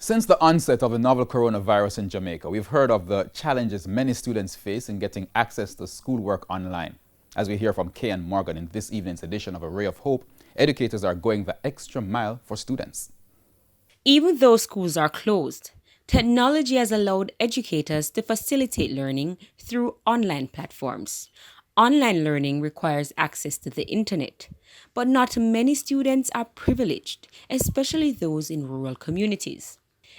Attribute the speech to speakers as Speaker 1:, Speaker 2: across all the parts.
Speaker 1: Since the onset of the novel coronavirus in Jamaica, we've heard of the challenges many students face in getting access to schoolwork online. As we hear from Kay and Morgan in this evening's edition of A Ray of Hope, educators are going the extra mile for students.
Speaker 2: Even though schools are closed, technology has allowed educators to facilitate learning through online platforms. Online learning requires access to the internet, but not many students are privileged, especially those in rural communities.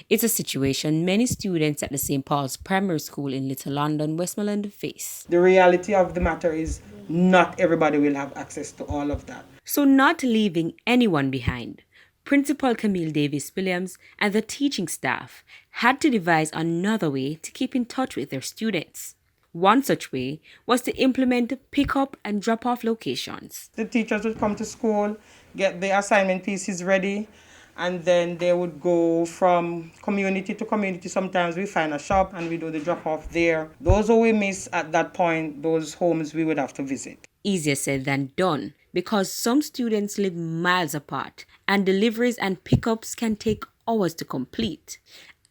Speaker 2: It's a situation many students at the St. Paul's Primary School in Little London, Westmoreland face.
Speaker 3: The reality of the matter is not everybody will have access to all of that.
Speaker 2: So not leaving anyone behind, Principal Camille Davis-Williams and the teaching staff had to devise another way to keep in touch with their students. One such way was to implement pick-up and drop-off locations.
Speaker 3: The teachers would come to school, get the assignment pieces ready, and then they would go from community to community. Sometimes we find a shop and we do the drop-off there. Those who we miss at that point, those homes we would have to visit.
Speaker 2: Easier said than done, because some students live miles apart and deliveries and pickups can take hours to complete.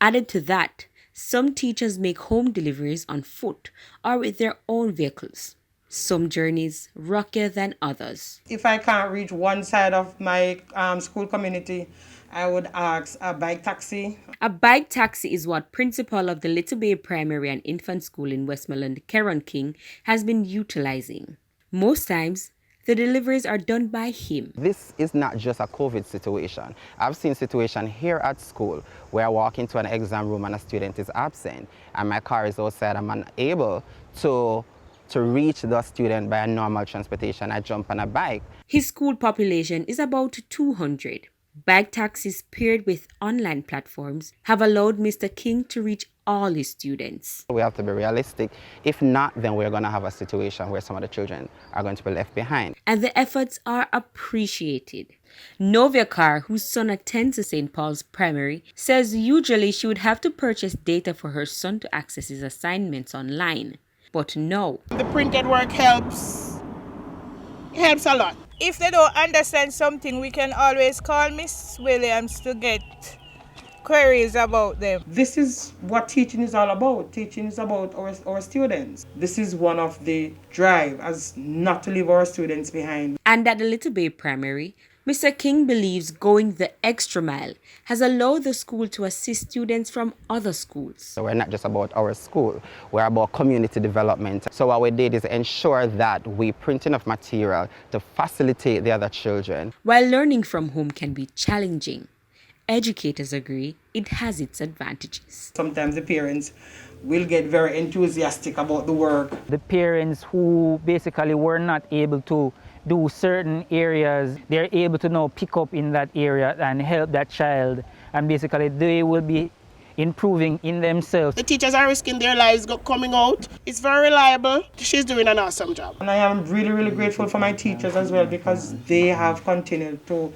Speaker 2: Added to that, some teachers make home deliveries on foot or with their own vehicles. Some journeys rockier than others.
Speaker 3: If I can't reach one side of my school community, I would ask a bike taxi.
Speaker 2: A bike taxi is what principal of the Little Bay Primary and Infant School in Westmoreland, Karen King, has been utilizing. Most times, the deliveries are done by him.
Speaker 4: This is not just a COVID situation. I've seen situations here at school where I walk into an exam room and a student is absent and my car is outside. I'm unable to reach the student by a normal transportation. I jump on a bike.
Speaker 2: His school population is about 200. Bike taxis paired with online platforms have allowed Mr. King to reach all his students.
Speaker 4: We have to be realistic. If not, then we're going to have a situation where some of the children are going to be left behind.
Speaker 2: And the efforts are appreciated. Novia Carr, whose son attends to St. Paul's Primary, says usually she would have to purchase data for her son to access his assignments online. But no.
Speaker 5: The printed work helps. It helps a lot. If they don't understand something, we can always call Miss Williams to get queries about them.
Speaker 3: This is what teaching is all about. Teaching is about our students. This is one of the drive as not to leave our students behind.
Speaker 2: And at the Little Bay Primary, Mr. King believes going the extra mile has allowed the school to assist students from other schools.
Speaker 4: So we're not just about our school, we're about community development. So what we did is ensure that we print enough material to facilitate the other children.
Speaker 2: While learning from home can be challenging, educators agree it has its advantages.
Speaker 3: Sometimes the parents will get very enthusiastic about the work.
Speaker 6: The parents who basically were not able to do certain areas, they're able to now pick up in that area and help that child, and basically they will be improving in themselves.
Speaker 5: The teachers are risking their lives coming out. It's very reliable. She's doing an awesome job.
Speaker 3: And I am really, really grateful for my teachers as well, because they have continued to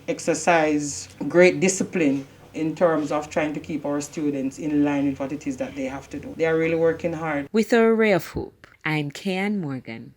Speaker 3: exercise great discipline in terms of trying to keep our students in line with what it is that they have to do. They are really working hard.
Speaker 2: With A Ray of Hope, I'm Kay Morgan.